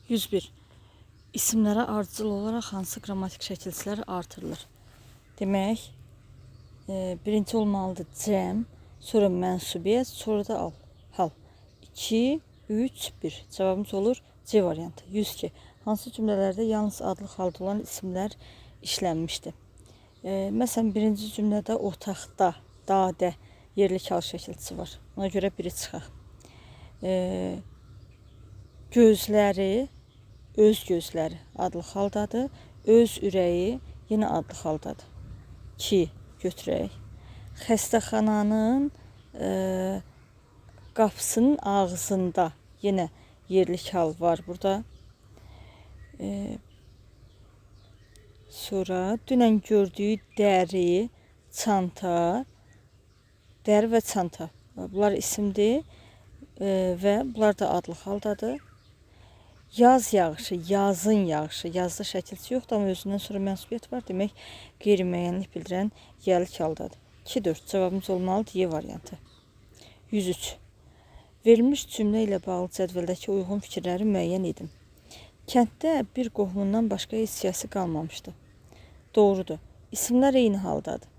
101. İsimlərə ardıcıl olaraq hansı qrammatik şəkilçilər artırılır? Demək, birinci olmalıdır cəm, sonra mənsubiyyət, sonra da hal. 2, 3, 1. Cavabımız olur C variantı. 102. Hansı cümlələrdə yalnız adlı halda olan isimlər işlənmişdir? Məsələn, birinci cümlədə otaqda, dadə, yerlik hal şəkilçisi var. Ona görə biri çıxaq. Gözləri, öz gözləri adlı haldadır. Öz ürəyi yenə adlı haldadır. 2 götürək. Xəstəxananın qapısının ağzında yenə yerlik hal var burada. Sonra dünən gördüyü dəri, çanta, dəri və çanta. Bunlar isimdir və bunlar da adlı haldadır. Yaz yağışı, yazın yağışı. Yazda şəkilçi yoxdur, amma özündən sonra mənsubiyyət var. Demək, qeyri-müəyyənlik bildirən yerlik haldadır. 2-4. Cavabımız olmalıdır Y variantı. 103. Verilmiş cümlə ilə bağlı cədvəldəki uyğun fikirləri müəyyən edin. Kənddə bir qohumundan başqa heç siyasi qalmamışdı. Doğrudur. İsimlər eyni haldadır.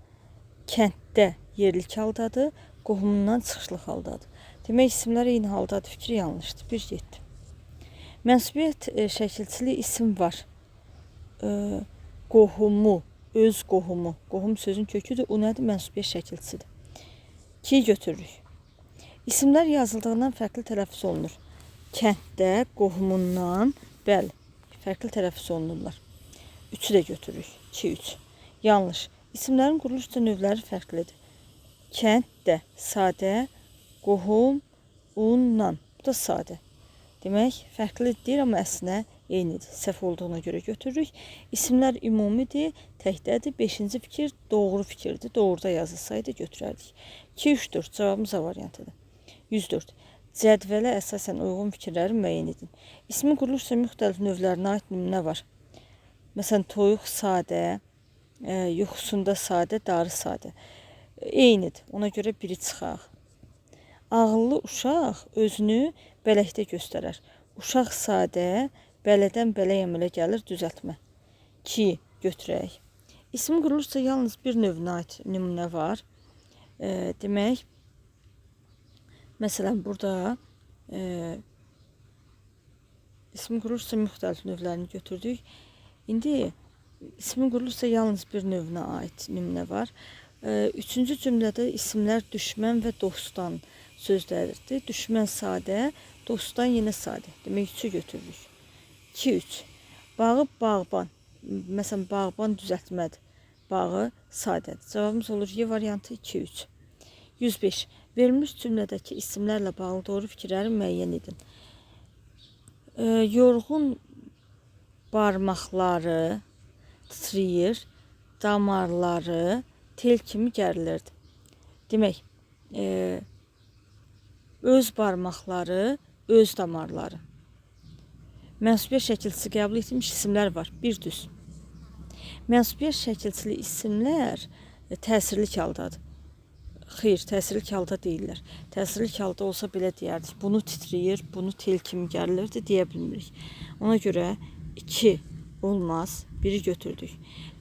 Kənddə yerlik haldadır, qohumundan çıxışlıq haldadır. Demək, isimlər eyni haldadır. Fikri yanlışdır. 1-7. Mənsubiyyət şəkilçili isim var. Qohumu, öz qohumu. Qohum sözün köküdür. O nədir? Mənsubiyyət şəkilçisidir. 2-yi götürürük. İsimlər yazıldığından fərqli tələffüz olunur. Kənddə, qohumundan, bəli, fərqli tələffüz olunurlar. 3-ü də götürürük. 2-3. Yanlış. İsimlərin quruluşca növləri fərqlidir. Kənddə, sadə, qohum, undan. Bu da sadə. Demək, fərqli deyir, amma əslinə eynidir. Səhv olduğuna görə götürürük. İsimlər ümumidir, təkdədir. 5-ci fikir doğru fikirdir. Doğruda yazılsaydı götürərdik. 2-3-4. Cavabımız A variantıdır. 104. Cədvələ əsasən uyğun fikirləri müəyyən edin. İsmin quruluşca müxtəlif növlərinə aid nümunə var. Məsələn, toyuq sadə, yuxusunda sadə, darı sadə. Eynidir. Ona görə biri çıxaq. Ağıllı uşaq özünü bələkdə göstərər. Uşaq sadə, bələdən bələyə əmələ gəlir, düzəltmə. 2 götürək. İsmin quruluşca yalnız bir növünə aid nümunə var. Demək, məsələn, burada ismin quruluşca müxtəlif növlərini götürdük. İndi ismin quruluşca yalnız bir növünə aid nümunə var. 3-cü cümlədə isimlər düşmən və dostdan sözləridir. Düşmən sadə, dostdan yenə sadə. Demək, 3-ü götürürük. 2-3. Bağı bağban. Məsələn, bağban düzəltmədir. Bağı sadədir. Cavabımız olur Y variantı 2-3. 105. Verilmiş cümlədəki isimlərlə bağlı doğru fikirləri müəyyən edin. Yorğun barmaqları titrəyir, damarları tel kimi gərilirdi. Demək, öz barmaqları, öz damarları. Mənsubiyyət şəkilçisi qəbul etmiş isimlər var. Bir düz. Mənsubiyyət şəkilçili isimlər təsirlik haldadır. Xeyr, təsirlik halda deyirlər. Təsirlik halda olsa belə deyərdik. Bunu titrəyir, bunu tel kimi gərilirdi deyə bilmirik. Ona görə 2 olmaz, 1-i götürdük.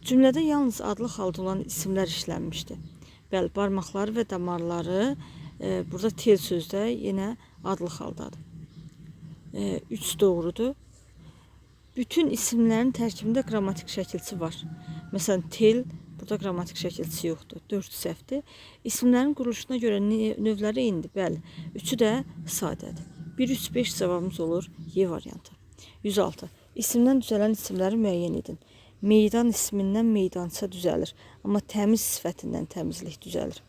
Cümlədə yalnız adlı halda olan isimlər işlənmişdir. Bəli, barmaqları və damarları burada tel sözdə yenə adlı haldadır. 3 doğrudur. Bütün isimlərin tərkibində qrammatik şəkilçisi var. Məsələn, tel, burada qrammatik şəkilçisi yoxdur. 4 səhvdir. İsimlərin quruluşuna görə növləri eynidir. Bəli, 3-ü də sadədir. 1-3-5 cavabımız olur Y variantı. 106. İsimdən düzələn isimləri müəyyən edin. Meydan ismindən meydança düzəlir. Amma təmiz sifətindən təmizlik düzəlir.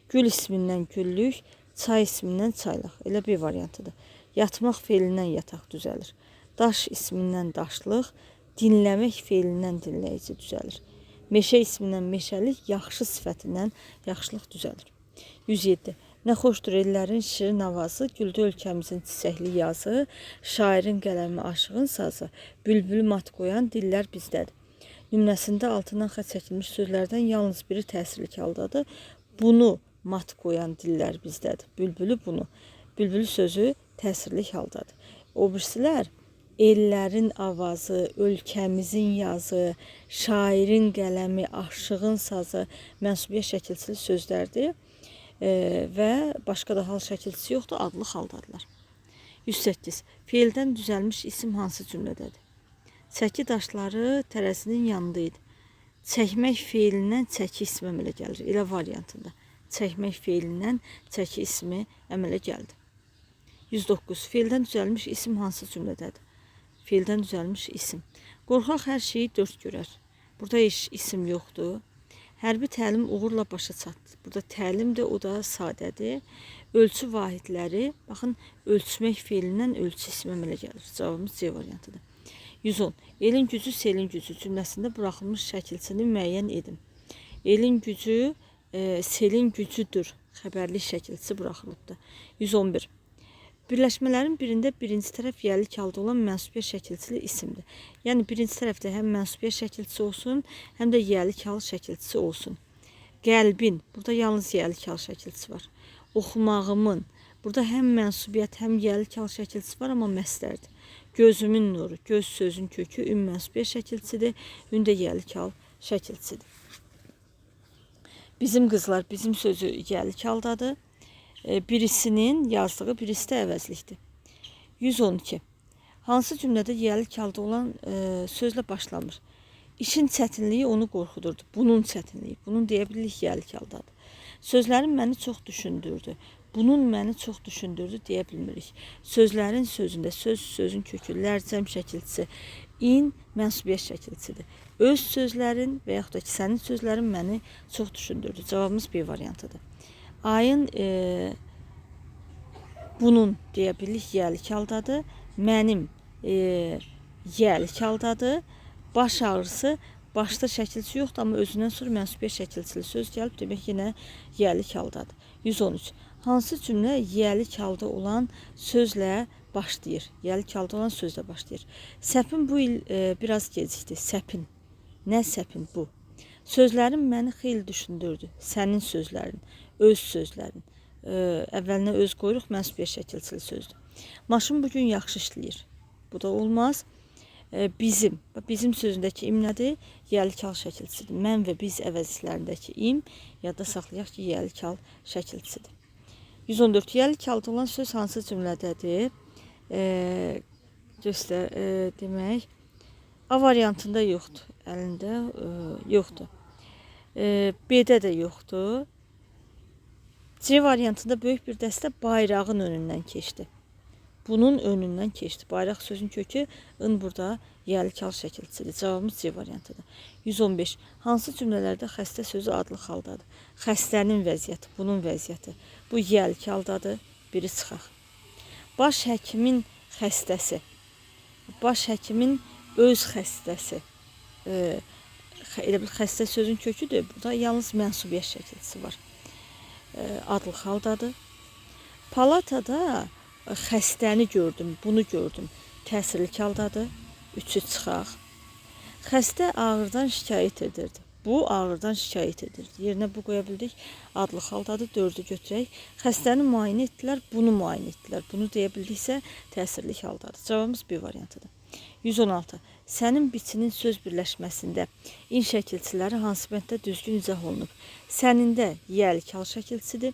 Gül ismindən güllük, çay ismindən çaylıq. Elə bir variantıdır. Yatmaq feilindən yataq düzəlir. Daş ismindən daşlıq, dinləmək feilindən dinləyici düzəlir. Meşə ismindən meşəlik, yaxşı sifətindən yaxşılıq düzəlir. 107. Nə xoşdur ellərin şirin avazı, güldü ölkəmizin çiçəkli yazı, şairin qələmi aşığın sazı, bülbülü mat qoyan dillər bizdədir. Nümunəsində altından xətt çəkilmiş sözlərdən yalnız biri təsirlik haldadır. Bunu mat qoyan dillər bizdədir. Bülbülü bunu. Bülbülü sözü təsirlik haldadır. O birisilər ellərin avazı, ölkəmizin yazı, şairin qələmi, aşığın sazı mənsubiyyət şəkilçili sözlərdir və başqa da hal şəkilçisi yoxdur, adlı xaldadırlar. 108. Feildən düzəlmiş isim hansı cümlədədir? Çəki daşları tərəzinin yanında idi. Çəkmək feilindən çəki ismi əmələ gəlir. Elə variantında. Çəkmək feilindən çəki ismi əmələ gəldi. 109. Feildən düzəlmiş isim hansı cümlədədir? Feildən düzəlmiş isim. Qorxaq hər şeyi dörd görər. Burada heç isim yoxdur. Hərbi təlim uğurla başa çatdı. Burada təlimdir, o da sadədir. Ölçü vahidləri, baxın, ölçmək feilindən ölçü ismi əmələ gəlir. Cavabımız C variantıdır. 110. Elin gücü, selin gücü cümləsində buraxılmış şəkilçini müəyyən edin. Elin gücü, selin gücüdür. Xəbərli şəkilçisi buraxılıbdır. 111. Birləşmələrin birində birinci tərəf yəlik halda olan mənsubiyyət şəkilçili isimdir. Yəni birinci tərəfdə həm mənsubiyyət şəkilçisi olsun, həm də yəlik hal şəkilçisi olsun. Qəlbin, burada yalnız yəlik hal şəkilçisi var. Oxumağımın, burada həm mənsubiyyət, həm yəlik hal şəkilçisi var, amma məsdərdir. Gözümün nuru, göz sözün kökü ün mənsubiyyət şəkilçisidir, ün də yəlik hal şəkilçisidir. Bizim qızlar, bizim sözü yəlik haldadır. Birisinin yazdığı, birisi də əvəzlikdir. 112. Hansı cümlədə yəlik halda olan sözlə başlanır? İşin çətinliyi onu qorxudurdu. Bunun çətinliyi. Bunun deyə bilirik yəlik haldadır. Sözlərin məni çox düşündürdü. Bunun məni çox düşündürdü deyə bilmirik. Sözlərin sözündə söz, sözün kökü, lərcəm şəkilçisi, in mənsubiyyət şəkilçisidir. Öz sözlərin və yaxud da ki, sənin sözlərin məni çox düşündürdü. Cavabımız B variantıdır. Ayın bunun deyə bilirik yəlik haldadır. Mənim yəlik haldadır. Baş ağrısı, başda şəkilçi yoxdur, amma özündən sonra mənsubiyyət şəkilçili söz gəlib, demək yenə yəlik haldadır. 113. Hansı cümlə yəlik halda olan sözlə başlayır? Yəlik halda olan sözlə başlayır. Səpin bu il biraz gecikdi. Səpin. Nə səpin bu? Sözlərin məni xeyli düşündürdü. Sənin sözlərin, öz sözlərin. Əvvəlinə öz qoyuruq, mənsubiyyət şəkilçili sözdür. Maşın bugün yaxşı işləyir. Bu da olmaz. Bizim sözündəki im nədir? Yəlik hal şəkilçisidir. Mən və biz əvəzliklərindəki im, yadda saxlayaq ki, yəlik hal şəkilçisidir. 114. Yəlik halda olan söz hansı cümlədədir? Demək, A variantında yoxdur. Əlində yoxdur. B-də də yoxdur. C variantında böyük bir dəstə bayrağın önündən keçdi. Bunun önündən keçdi. Bayraq sözün kökü ın burada yəlik hal şəkilçisidir. Cavabımız C variantıdır. 115. Hansı cümlələrdə xəstə sözü adlı haldadır? Xəstənin vəziyyəti, bunun vəziyyəti. Bu yəlik haldadır. Biri çıxaq. Baş həkimin xəstəsi. Baş həkimin öz xəstəsi. Elə bir xəstə sözün köküdür. Burada yalnız mənsubiyyət şəkilçisi var. Adlı haldadır. Palatada xəstəni gördüm, bunu gördüm. Təsirli haldadır. Üçü çıxaq. Xəstə ağrıdan şikayət edirdi. Bu ağrıdan şikayət edirdi. Yerinə bu qoya bildik. Adlı haldadır. 4-ü götürək. Xəstəni müayinə etdilər, bunu müayinə etdilər. Bunu deyə bildiksə təsirli haldadır. Cavabımız B variantıdır. 116. Sənin biçinin söz birləşməsində in şəkilçiləri hansı bənddə düzgün izah olunub? Sənində yəlik hal şəkilçisidir.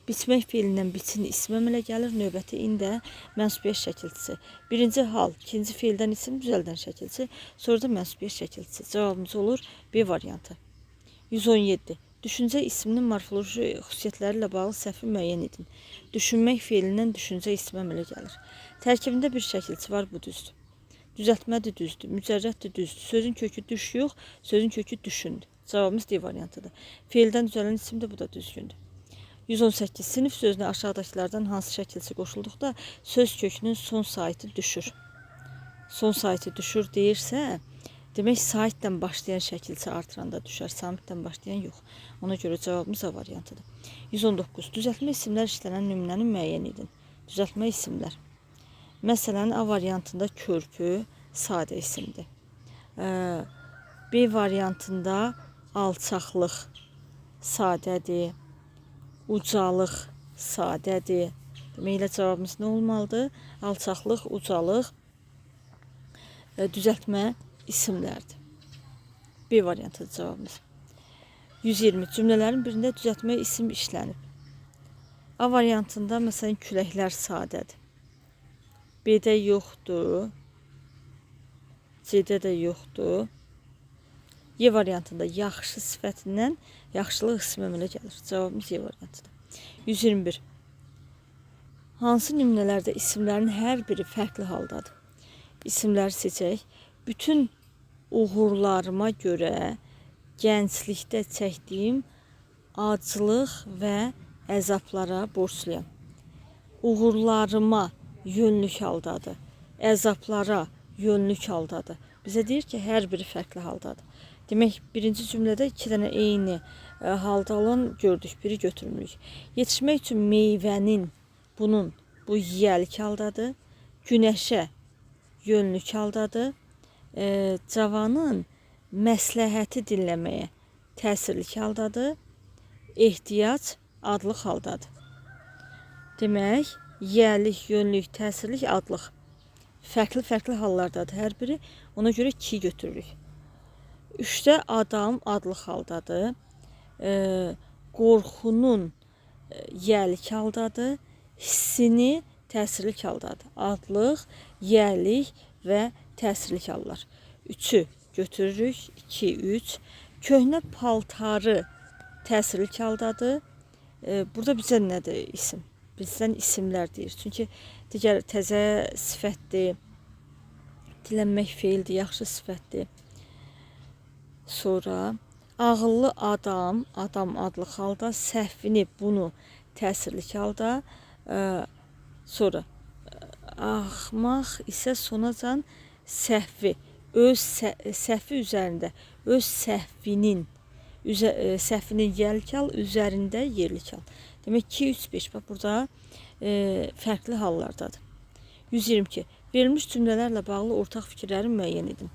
Biçmək feilindən biçin ismi əmələ gəlir. Növbəti in də mənsubiyyət şəkilçisi. Birinci hal, ikinci feildən isim düzəldən şəkilçisi. Sonra da mənsubiyyət şəkilçisi. Cavabımız olur B variantı. 117. Düşüncə isminin morfoloji xüsusiyyətləri ilə bağlı səhvi müəyyən edin. Düşünmək feilindən düşüncə ismi əmələ gəlir. Tərkibində bir şəkilçi var, bu düzdür. Düzəltmədir, düzdür. Mücərrətdir, düzdür. Sözün kökü düş yox, sözün kökü düşündür. Cavabımız D variantıdır. Feildən düzələn isim də bu da düzgündür. 118. Sinif sözünə aşağıdakılardan hansı şəkilçi qoşulduqda söz kökünün son saiti düşür. Son saiti düşür deyirsə, demək saitdən başlayan şəkilçi artıranda düşər, samitdən başlayan yox. Ona görə cavabımız A variantıdır. 119. Düzəltmə isimlər işlənən nümunəni müəyyən edin. Düzəltmə isimlər. Məsələn, A variantında körpü sadə isimdir. B variantında alçaqlıq sadədir. Ucalıq sadədir. Demək, cavabımız nə olmalıdır? Alçaqlıq, ucalıq düzəltmə isimlərdir. B variantıdır cavabımız. 120. Cümlələrin birində düzəltmə isim işlənib. A variantında məsələn küləklər sadədir. B-də yoxdur. C-də də yoxdur. Y variantında yaxşı sifətindən yaxşılıq ismi əmələ gəlir. Cavabımız Y variantıdır. 121. Hansı nümunələrdə isimlərin hər biri fərqli haldadır? İsimləri seçək. Bütün uğurlarıma görə gənclikdə çəkdiyim aclıq və əzablara borcluyam. Uğurlarıma yönlük haldadır. Əzablara yönlük haldadır. Bizə deyir ki, hər biri fərqli haldadır. Demək, birinci cümlədə iki dənə eyni halda olan gördük, biri götürmürük. Yetişmək üçün meyvənin, bu yiyəlik haldadır. Günəşə yönlük haldadır. Cavanın məsləhəti dinləməyə təsirlik haldadır. Ehtiyac adlıq haldadır. Demək, yiyəlik, yönlük, təsirlik, adlıq fərqli hallardadır hər biri. Ona görə 2 götürürük. 3-də adam adlıq haldadır. Qorxunun yiyəlik haldadır. Hissini təsirlik haldadır. Adlıq, yiyəlik və təsirlik hallar. 3-ü götürürük. 2, 3. Köhnə paltarı təsirlik haldadır. Burada bizə nədir isim? Bizdən isimlər deyir. Çünki digər təzə sifətdir, dilənmək feildir, yaxşı sifətdir. Sonra ağıllı adam adlıq halda, səhvini bunu təsirlik halda. Sonra axmaq isə sonacan səhvi, öz səhvi üzərində, öz səhvinin yelk al, üzərində yerlik al. Demək 2, 3, 5 bax burada fərqli hallardadır. 122. Verilmiş cümlələrlə bağlı ortaq fikirləri müəyyən edin.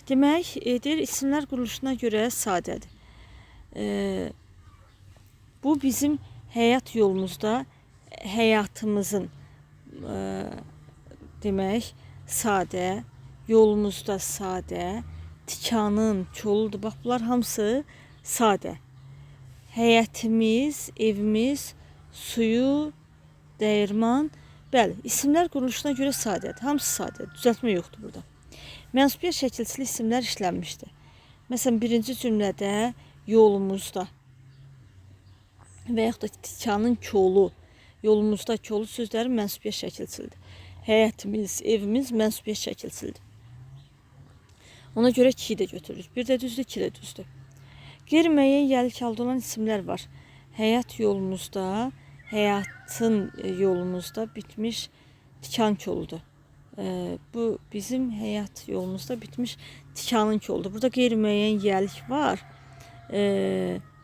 Demək, deyir, isimlər quruluşuna görə sadədir. Bu bizim həyat yolumuzda həyatımızın demək sadə, yolumuzda sadə, tikanın, çoludur. Bax bunlar hamısı sadə. Həyətimiz, evimiz, suyu, dəyirman. Bəli, isimlər quruluşuna görə sadədir. Hamısı sadədir. Düzəltmə yoxdur burada. Mənsubiyyət şəkilçili isimlər işlənmişdir. Məsələn, birinci cümlədə yolumuzda və yaxud da tikanın kolu, yolumuzda kolu sözləri mənsubiyyət şəkilçilidir. Həyətimiz, evimiz mənsubiyyət şəkilçilidir. Ona görə 2-yi də götürürük. 1 də düzdür, 2 də düzdür. Qeyri-müəyyən yiyəlik halda olan isimlər var. Həyat yolumuzda, həyatın yolumuzda bitmiş tikan koludur. Bu bizim həyat yolumuzda bitmiş tikanın koludur. Burada qeyri-müəyyən yiyəlik var.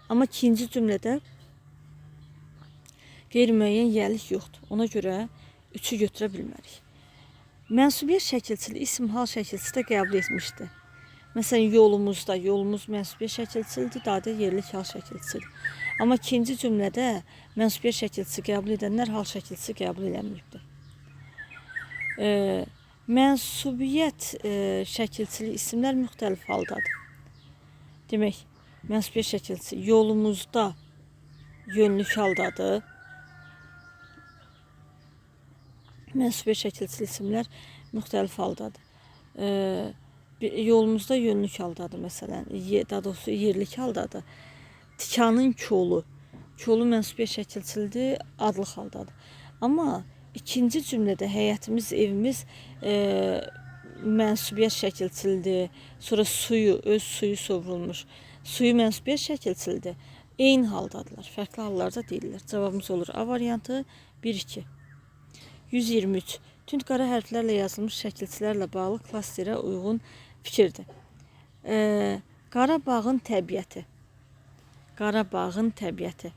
Amma ikinci cümlədə qeyri-müəyyən yiyəlik yoxdur. Ona görə 3-ü götürə bilmərik. Mənsubiyyət şəkilçili isim hal şəkilçisi də qəbul etmişdir. Məsələn, yolumuzda, yolumuz mənsubiyyət şəkilçilidir, dadə yerlik hal şəkilçisidir. Amma ikinci cümlədə mənsubiyyət şəkilçisi qəbul edənlər hal şəkilçisi qəbul edilməyibdir. Mənsubiyyət şəkilçili isimlər müxtəlif haldadır. Demək, mənsubiyyət şəkilçisi yolumuzda yönlük haldadır. Mənsubiyyət şəkilçili isimlər müxtəlif haldadır. Yolumuzda yönlük haldadır məsələn, daha doğrusu yerlik haldadır. Tikanın kolu mənsubiyyət şəkilçilidir, adlıq haldadır. Amma ikinci cümlədə həyətimiz, evimiz mənsubiyyət şəkilçilidir. Sonra öz suyu sovrulmuş, suyu mənsubiyyət şəkilçilidir. Eyni haldadırlar, fərqli hallarda deyirlər. Cavabımız olur A variantı 1-2. 123. Tünd qara hərflərlə yazılmış şəkilçilərlə bağlı klasterə uyğun fikirdir. Qarabağın təbiəti. Qarabağın təbiəti.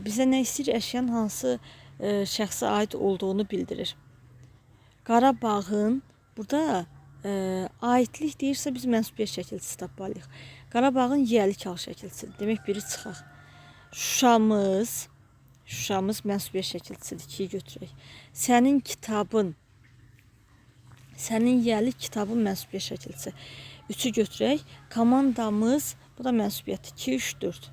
Bizə nə istəyir? Əşyanın hansı şəxsə aid olduğunu bildirir. Qarabağın, burada aidlik deyirsə biz mənsubiyyət şəkilçisi tapmalıyıq. Qarabağın yiyəlik hal şəkilçisidir. Demək, biri çıxaq. Şuşamız mənsubiyyət şəkilçisidir. 2-yi götürək. Sənin kitabın Sənin yəli kitabın mənsubiyyət şəkilçisi. 3-ü götürək. Komandamız, bu da mənsubiyyət 2, 3, 4.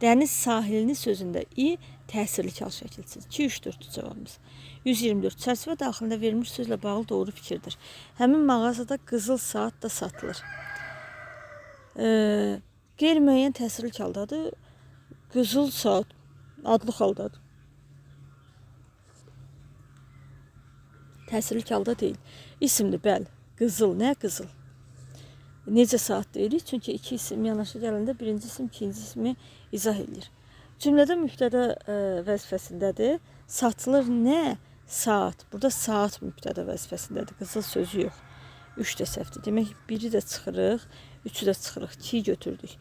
Dəniz sahilini sözündə i təsirli kal şəkilçisi. 2, 3, 4 cavabımız. 124. Çərçivə daxilində verilmiş sözlə bağlı doğru fikirdir. Həmin mağazada qızıl saat da satılır. Qeyri-müəyyən təsirli kaldadır. Qızıl saat adlı haldadır. Təsirli halda deyil. İsimdir, bəli. Qızıl, nə qızıl? Necə saat deyirik? Çünki iki isim yanaşı gələndə birinci isim ikinci ismi izah edir. Cümlədə mübtəda vəzifəsindədir. Satılır nə? Saat. Burada saat mübtəda vəzifəsindədir. Qızıl sözü yox. 3 də səhvdir. Demək, biri də çıxırıq, 3-ü də çıxırıq, 2-yi götürdük.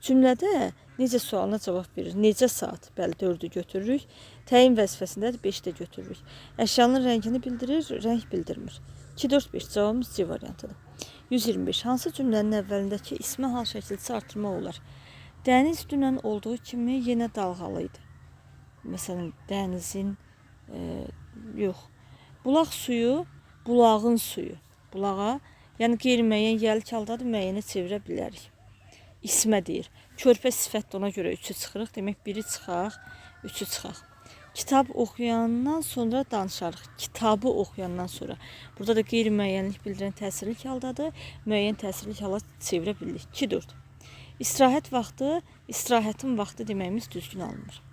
Cümlədə necə sualına cavab verir? Necə saat? Bəli, 4-ü götürürük. Təyin vəzifəsindədir, 5 də götürürük. Əşyanın rəngini bildirir, rəng bildirmir. 2, 4, 5 cavabımız C variantıdır. 125. Hansı cümlənin əvvəlindəki ismi hal şəkilçisi artırmaq olar? Dəniz dünən olduğu kimi yenə dalğalı idi. Məsələn, dənizin, yox. Bulaq suyu, bulağın suyu. Bulağa, yəni qeyri-müəyyən yəli haldadır, müəyyənə çevirə bilərik. İsmə deyir. Körpə sifətdir, ona görə 3-ü çıxırıq. Demək, 1-i çıxaq, 3-ü çıxaq. Kitab oxuyandan sonra danışarıq. Kitabı oxuyandan sonra. Burada da qeyri-müəyyənlik bildirən təsirli haldadır. Müəyyən təsirli hala çevirə bilirik. 2, 4. İstirahət vaxtı, istirahətin vaxtı deməyimiz düzgün alınır.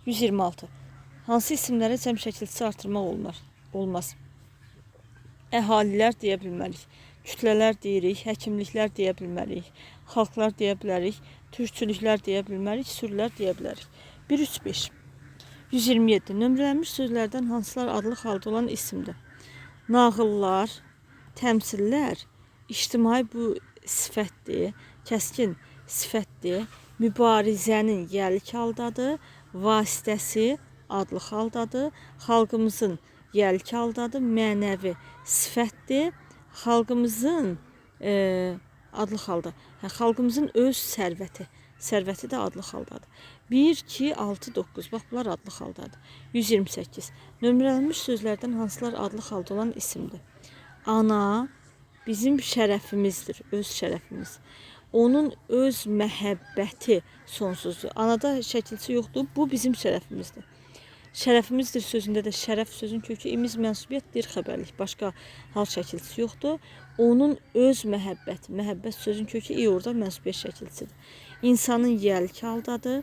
126. Hansı isimlərə cəm şəkilçisi artırmaq olmaz? Əhalilər deyə bilmərik. Kütlələr deyirik, həkimliklər deyə bilmərik, xalqlar deyə bilərik, türkçülüklər deyə bilmərik, sürülər deyə bilərik. 1, 3, 5. 127. Nömrələnmiş sözlərdən hansılar adlı halda olan isimdir? Nağıllar, təmsillər, ictimai bu sifətdir, kəskin sifətdir, mübarizənin yəlik haldadır, vasitəsi adlı haldadır, xalqımızın yəlik haldadır, mənəvi sifətdir, xalqımızın adlı halda, xalqımızın öz sərvəti də adlı haldadır. 1, 2, 6, 9, bax bunlar adlı haldadır. 128. Nömrələnmiş sözlərdən hansılar adlı halda olan isimdir? Ana bizim şərəfimizdir, öz şərəfimiz. Onun öz məhəbbəti sonsuzdur. Anada şəkilçisi yoxdur, bu bizim şərəfimizdir. Şərəfimizdir sözündə də şərəf sözün kökü imiz mənsubiyyət dir xəbərlik. Başqa hal şəkilçisi yoxdur. Onun öz məhəbbəti. Məhəbbət sözün kökü i orada mənsubiyyət şəkilçisidir. İnsanın yəlik haldadır.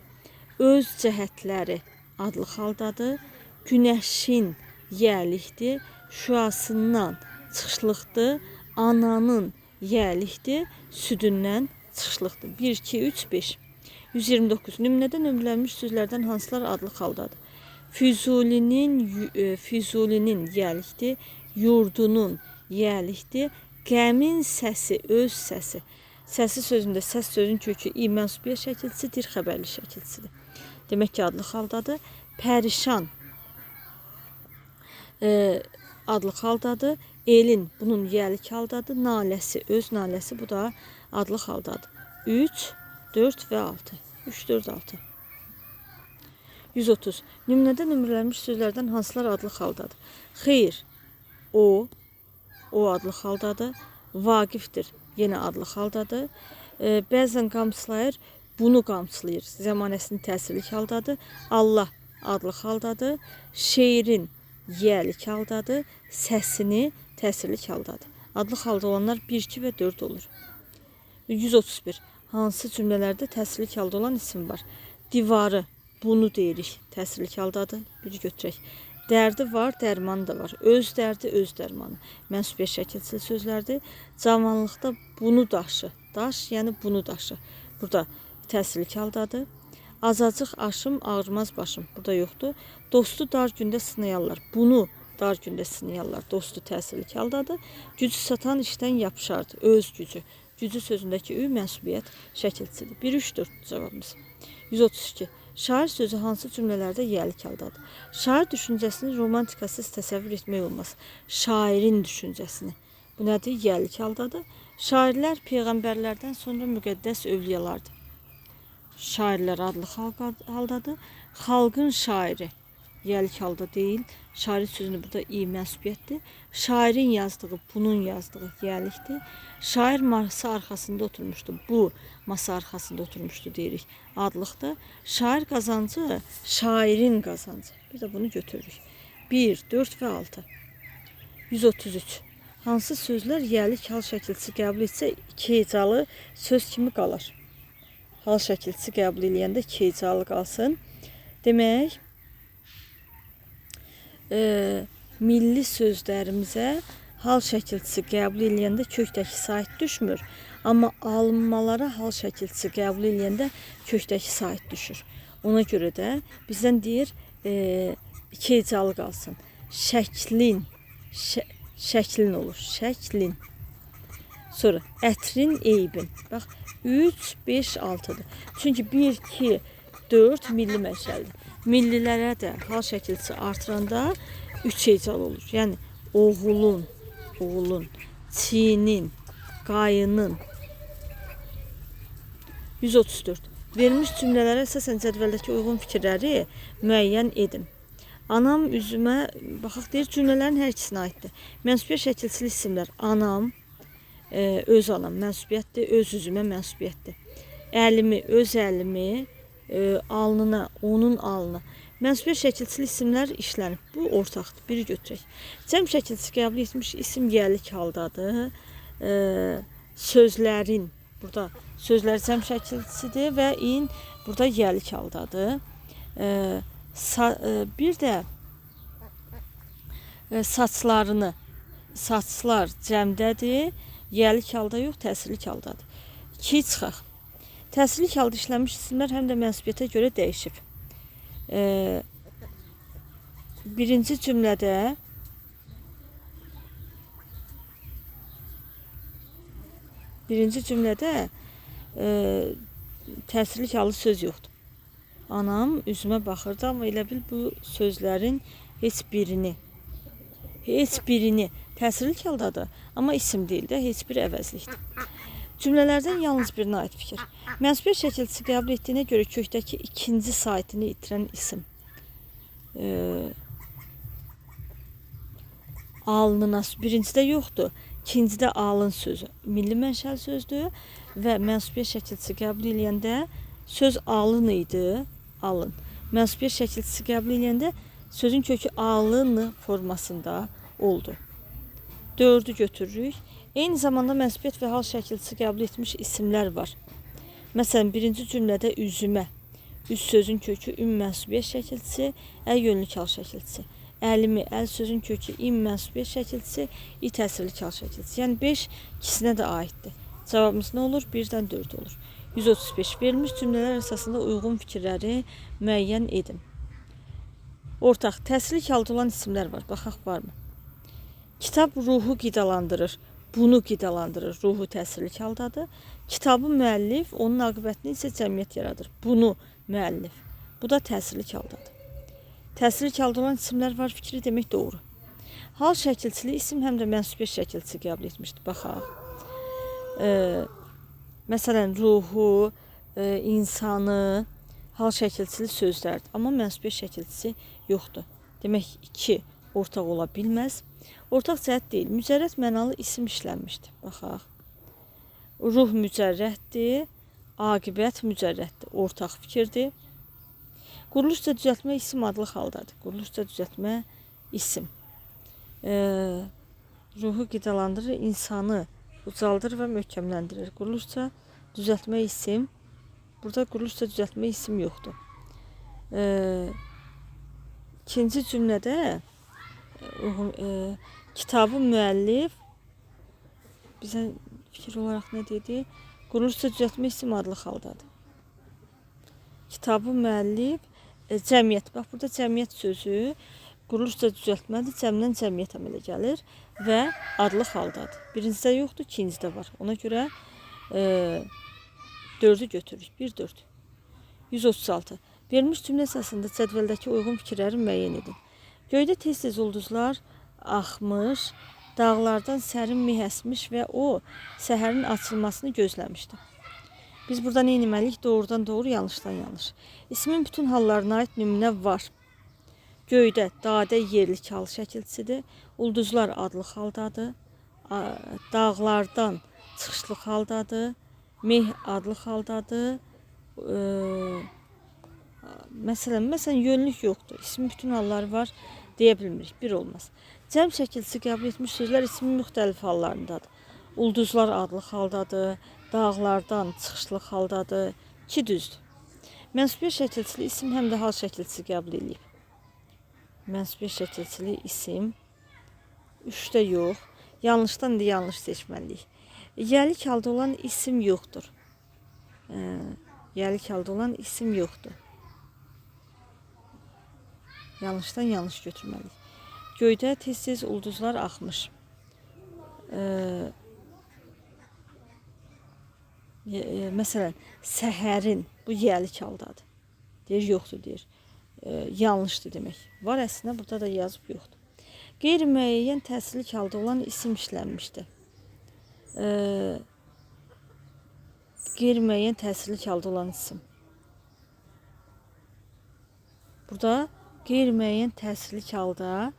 Öz cəhətləri adlı haldadır. Günəşin yəlikdir. Şüasından çıxışlıqdır. Ananın yəlikdir. Südündən çıxışlıqdır. 1, 2, 3, 5. 129. Nümunədə nömrələnmiş sözlərdən hansılar adlı haldadır? Füzulinin yəlikdir, yurdunun yəlikdir, qəmin səsi, öz səsi. Səsi sözündə səs sözün kökü i mənsubiyyət şəkilçisi, dir xəbərli şəkilçisidir. Demək ki, adlı haldadır. Pərişan adlı haldadır. Elin bunun yəlik haldadır. Naləsi, öz naləsi bu da adlı haldadır. 3, 4 və 6. 3, 4, 6. 130. Nümunədə nömrələnmiş sözlərdən hansılar adlı haldadır? Xeyr, o adlı haldadır. Vaqifdir, yenə adlı haldadır. Bəzən qamçılayır, bunu qamçılayır. Zəmanəsinin təsirlik haldadır. Allah adlı haldadır. Şeirin yəlik haldadır. Səsini təsirlik haldadır. Adlı halda olanlar 1, 2 və 4 olur. 131. Hansı cümlələrdə təsirlik halda olan isim var? Divarı, bunu deyirik, təsirlik haldadır. Bir götürək. Dərdi var, dərmanı da var. Öz dərdi, öz dərmanı. Mənsubiyyət şəkilçili sözlərdir. Cavanlıqda bunu daşı. Daş, yəni bunu daşı. Burada təsirlik haldadır. Azacıq aşım, ağrımaz başım. Burada yoxdur. Dostu dar gündə sınayarlar. Bunu dar gündə sınayarlar. Dostu təsirlik haldadır. Gücü satan işdən yapışardı. Öz gücü. Gücü sözündəki ü mənsubiyyət şəkilçilidir. 1, 3, 4 cavabımız. 132. Şair sözü hansı cümlələrdə yəlik haldadır? Şair düşüncəsini romantikasız təsəvvür etmək olmaz. Şairin düşüncəsini. Bu nədir? Yəlik haldadır. Şairlər peyğəmbərlərdən sonra müqəddəs övliyalardır. Şairlər adlı haldadır. Xalqın şairi. yelik halda deyil. Şairin sözünü burada i mənsubiyyətdir. Şairin yazdığı, bunun yazdığı yelikdir. Şair masa arxasında oturmuşdu. Bu masa arxasında oturmuşdu deyirik. Adlıqda. Şair qazancı, şairin qazancı. Bir də bunu götürürük. 1, 4 və 6. 133. Hansı sözlər yelik hal şəkilçisi qəbul etsə iki hecalı söz kimi qalır? Hal şəkilçisi qəbul edəndə iki hecalı qalsın. Demək, milli sözlərimizə hal şəkilçisi qəbul edəndə kökdəki sait düşmür. Amma alınmalara hal şəkilçisi qəbul edəndə kökdəki sait düşür. Ona görə də bizdən deyir iki hecalı qalsın. Şəklin, şəklin olur. Şəklin. Sonra ətrin, eybin. Bax 3, 5, 6'dır. Çünki 1, 2, 4 milli məşəldir. Millilərə də hal şəkilçisi artıranda 3 hecal olur. Yəni oğulun, oğulun, çinin, qayının. 134. Verilmiş cümlələrə əsasən cədvəldəki uyğun fikirləri müəyyən edin. Anam üzümə, baxaq deyir, cümlələrin hər ikisinə aiddir. Mənsubiyyət şəkilçili isimlər. Anam, öz anam mənsubiyyətdir, öz üzümə mənsubiyyətdir. Əlimi, öz əlimi, alnına, onun alnına. Mənsubiyyət şəkilçili isimlər işlənib. Bu ortaqdır. Biri götürək. Cəm şəkilçisi qəbul etmiş isim yelik haldadır. Sözlərin, burada sözlər cəm şəkilçisidir və in burada yelik haldadır. Bir də saçlarını, saçlar cəmdədir. Yelik halda yox, təsirlik haldadır. 2 çıxaq. Təsirlik halda işlənmiş isimlər həm də mənsubiyyətə görə dəyişib. Birinci cümlədə təsirlik halı söz yoxdur. Anam üzümə baxırdı, amma elə bil bu sözlərin heç birini təsirlik haldadır, amma isim deyil də, heç bir əvəzlikdir. Cümlələrdən yalnız birinə aid fikir. Mənsubiyyət şəkilçisi qəbul etdiyinə görə kökdəki ikinci saitini itirən isim. Alnına, birincidə yoxdur, ikincidə alın sözü. Milli mənşəli sözdür və mənsubiyyət şəkilçisi qəbul edəndə söz alın idi, alın. Mənsubiyyət şəkilçisi qəbul edəndə sözün kökü alın formasında oldu. 4'ü götürürük. Eyni zamanda mənsubiyyət və hal şəkilçisi qəbul etmiş isimlər var. Məsələn, birinci cümlədə üzümə. Üz sözün kökü üm mənsubiyyət şəkilçisi, əl yönlük hal şəkilçisi. Əlimi, əl sözün kökü im mənsubiyyət şəkilçisi, i təsirlik hal şəkilçisi. Yəni 5 ikisinə də aiddir. Cavabımız nə olur? 1-dən 4 olur. 135. Verilmiş cümlələr əsasında uyğun fikirləri müəyyən edin. Ortaq, təsirlik halda olan isimlər var. Baxaq, varmı? Kitab ruhu qidalandırır. Bunu qidalandırır. Ruhu təsirlik haldadır. Kitabı müəllif, onun aqibətini isə cəmiyyət yaradır. Bunu müəllif. Bu da təsirlik haldadır. Təsirlik halda olan isimlər var fikri demək doğru. Hal şəkilçili isim həm də mənsubiyyət şəkilçisi qəbul etmişdir. Baxaq. Məsələn, ruhu, insanı, hal şəkilçili sözlərdir. Amma mənsubiyyət şəkilçisi yoxdur. Demək 2 ortaq ola bilməz. Ortaq cəhət deyil. Mücərrəd mənalı isim işlənmişdir. Baxaq. Ruh mücərrəddir. Aqibət mücərrəddir. Ortaq fikirdir. Quruluşca düzəltmə isim adlı haldadır. Quruluşca düzəltmə isim. Ruhu qidalandırır, insanı ucaldır və möhkəmləndirir. Quruluşca düzəltmə isim. Burada quruluşca düzəltmə isim yoxdur. İkinci cümlədə kitabı müəllif bizə fikir olaraq nə dedi? Quruluşca düzəltmə isim adlı haldadır. Kitabı müəllif cəmiyyət. Bax, burada cəmiyyət sözü quruluşca düzəltmədir, cəmdən cəmiyyət əmələ gəlir və adlı haldadır. Birincidə yoxdur, ikincidə var. Ona görə 4'ü götürürük. 1-4. 136. Verilmiş cümlə əsasında cədvəldəki uyğun fikirləri müəyyən edin. Göydə tez-tez ulduzlar axmış, dağlardan sərin meh əsmiş və o səhərin açılmasını gözləmişdi. Biz burada nə etməliyik? Doğrudan doğru, yanlışdan yanlış. İsmin bütün hallarına aid nümunə var. Göydə dadə yerli kal şəkilçisidir. Ulduzlar adlı xaldadır. Dağlardan çıxışlı xaldadır. Meh adlı xaldadır. Məsələn yönlük yoxdur. İsmin bütün halları var deyə bilmirik. Bir olmaz. Cəm şəkilçisi qəbul etmiş sözlər ismin müxtəlif hallarındadır. Ulduzlar adlı xaldadır. Dağlardan çıxışlı xaldadır. 2 düzdür. Mənsubiyyət şəkilçili isim həm də hal şəkilçisi qəbul edib. Mənsubiyyət şəkilçili isim 3-də yox. Yanlışdan da yanlış seçməliyik. Yəlik halda olan isim yoxdur. Yəlik halda olan isim yoxdur. Yanlışdan yanlış götürməliyik. Göydə tez-tez ulduzlar axmış. Məsələn, səhərin bu yəlik haldadır. Deyir, yoxdur deyir. Yanlışdır demək. Var əslində, burada da yazıb yoxdur. Qeyri-müəyyən təsirlik halda olan isim işlənmişdir. Qeyri-müəyyən təsirlik halda olan isim. Burada qeyri-müəyyən təsirlik halda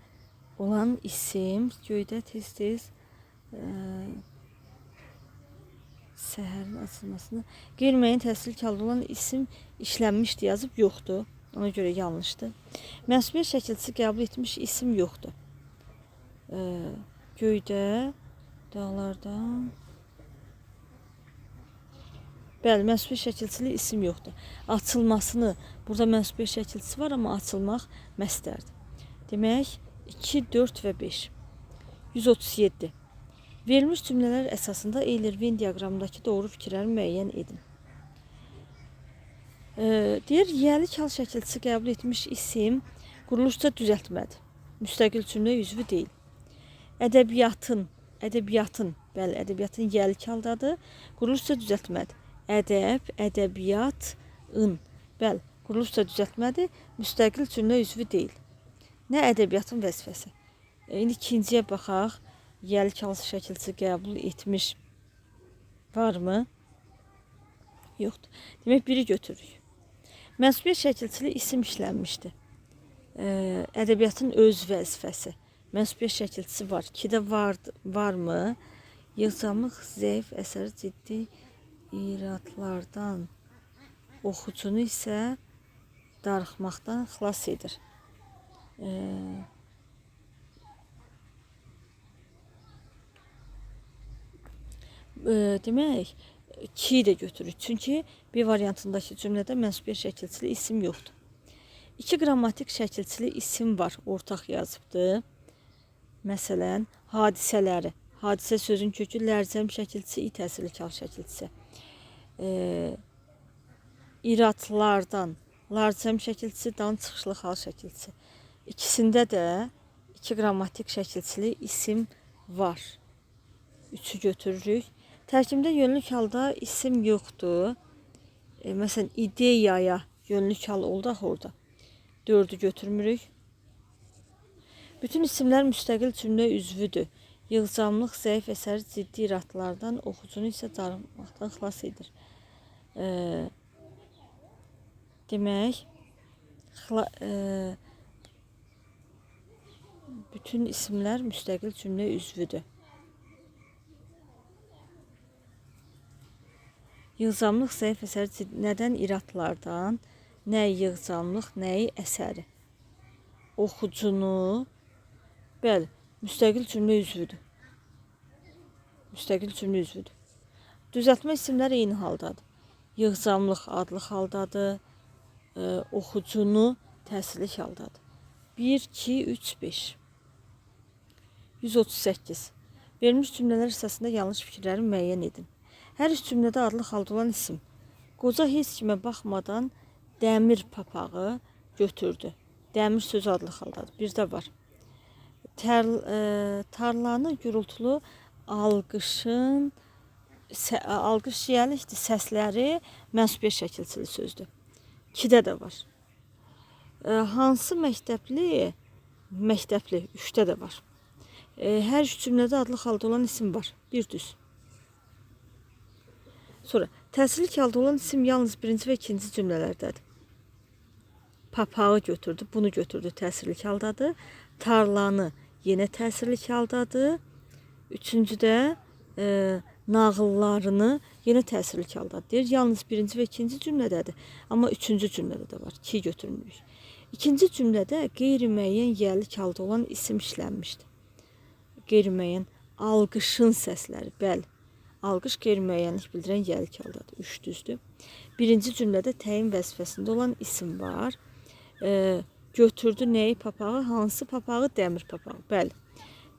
olan isim göydə tez-tez səhərin açılmasını qeyri-müəyyən təsirlik halda olan isim işlənmişdir yazıb yoxdur. Ona görə yanlışdır. Mənsubiyyət şəkilçisi qəbul etmiş isim yoxdur. Göydə, dağlardan. Bəli, mənsubiyyət şəkilçili isim yoxdur. Açılmasını, burada mənsubiyyət şəkilçisi var, amma açılmaq məstərdir. Demək, 2, 4 və 5. 137. Verilmiş cümlələr əsasında Eyler-Venn diaqramındakı doğru fikirləri müəyyən edin. Deyir, yəlik hal şəkilçisi qəbul etmiş isim quruluşca düzəltmədir. Müstəqil cümlə üzvü deyil. Ədəbiyyatın, bəli, ədəbiyyatın yəlik haldadır. Quruluşca düzəltmədir. Ədəb, ədəbiyyatın, bəli, quruluşca düzəltmədir. Müstəqil cümlə üzvü deyil. Nə ədəbiyyatın vəzifəsi? İndi ikinciyə baxaq. Yəlik hal şəkilçisi qəbul etmiş varmı? Yoxdur. Demək, biri götürürük. Mənsubiyyət şəkilçili isim işlənmişdir. Ədəbiyyatın öz vəzifəsi. Mənsubiyyət şəkilçisi var. 2-də varmı? Yığcamlıq zəif əsəri ciddi iradlardan oxucunu isə darıxmaqdan xilas edir. Demək, 2'yi də götürür. Çünki bir variantındakı cümlədə mənsubiyyət şəkilçili isim yoxdur. 2 qrammatik şəkilçili isim var, ortaq yazıbdır. Məsələn, hadisələri. Hadisə sözün kökü lərzəm şəkilçisi, i təsirli kal şəkilçisi. İradlardan, lərzəm şəkilçisi, dan çıxışlı hal şəkilçisi. İkisində də 2 qrammatik şəkilçili isim var. 3'ü götürürük. Tərkibdə yönlük halda isim yoxdur. Məsələn, ideyaya yönlük hal oldu orada. 4'ü götürmürük. Bütün isimlər müstəqil cümlə üzvüdür. Yığcamlıq zəif əsəri ciddi iradlardan, oxucunu isə darıxmaqdan xilas edir. Demək, bütün isimlər müstəqil cümlə üzvüdür. Yığcamlıq zəif əsəri nədən iradlardan, nəyi yığcamlıq, nəyi əsəri. Oxucunu, bəli, müstəqil cümlə üzvüdür. Müstəqil cümlə üzvüdür. Düzəltmə isimlər eyni haldadır. Yığcamlıq adlı haldadır. Oxucunu təsirli haldadır. 1, 2, 3, 5. 138. Verilmiş cümlələr əsasında yanlış fikirləri müəyyən edin. Hər üç cümlədə adlı halda olan isim. Qoca heç kimə baxmadan dəmir papağı götürdü. Dəmir sözü adlı haldadır. Bir də var. Tarlanı gürültülü alqışın, alqış yəlikdir, səsləri mənsubiyyət şəkilçili sözdür. 2'də də var. Hansı məktəbli? Məktəbli 3'də də var. Hər üç cümlədə adlı halda olan isim var. Bir düz. Sonra təsirli halda olan isim yalnız birinci və ikinci cümlələrdədir. papağı götürdü, bunu götürdü, təsirlik haldadır. Tarlanı yenə təsirlik haldadır. Üçüncüdə nağıllarını yenə təsirlik haldadır deyir. Yalnız birinci və ikinci cümlədədir. Amma üçüncü cümlədə də var. 2 götürmürük. İkinci cümlədə qeyri-müəyyən yərlik halda olan isim işlənmişdir. Qeyri-müəyyən alqışın səsləri, bəli. Alqış qeyri-müəyyənlik bildirən yərlik haldadır. 3 düzdür. Birinci cümlədə təyin vəzifəsində olan isim var. Götürdü nəyi papağı? Hansı papağı? Dəmir papağı. Bəli.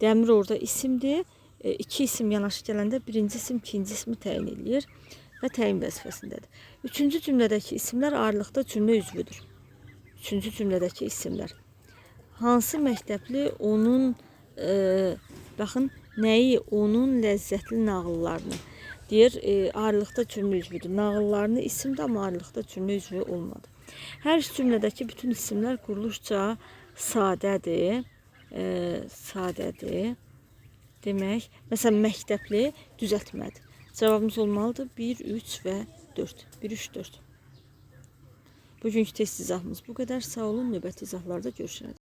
Dəmir orada isimdir. 2 isim yanaşı gələndə birinci isim ikinci ismi təyin edir və təyin vəzifəsindədir. Üçüncü cümlədəki isimlər ayrılıqda cümlə üzvüdür. Üçüncü cümlədəki isimlər. Hansı məktəbli onun, baxın, nəyi? Onun ləzzətli nağıllarını. Deyir, ayrılıqda cümlə üzvüdür. Nağıllarını isimdir, amma ayrılıqda cümlə üzvü olmadı. Hər cümlədəki bütün isimlər quruluşca sadədir. Sadədir. Demək, məsələn, məktəbli düzəltmədir. Cavabımız olmalıdır 1, 3 və 4. 1, 3, 4. Bugünkü test izahımız bu qədər. Sağ olun, növbəti izahlarda görüşənədək.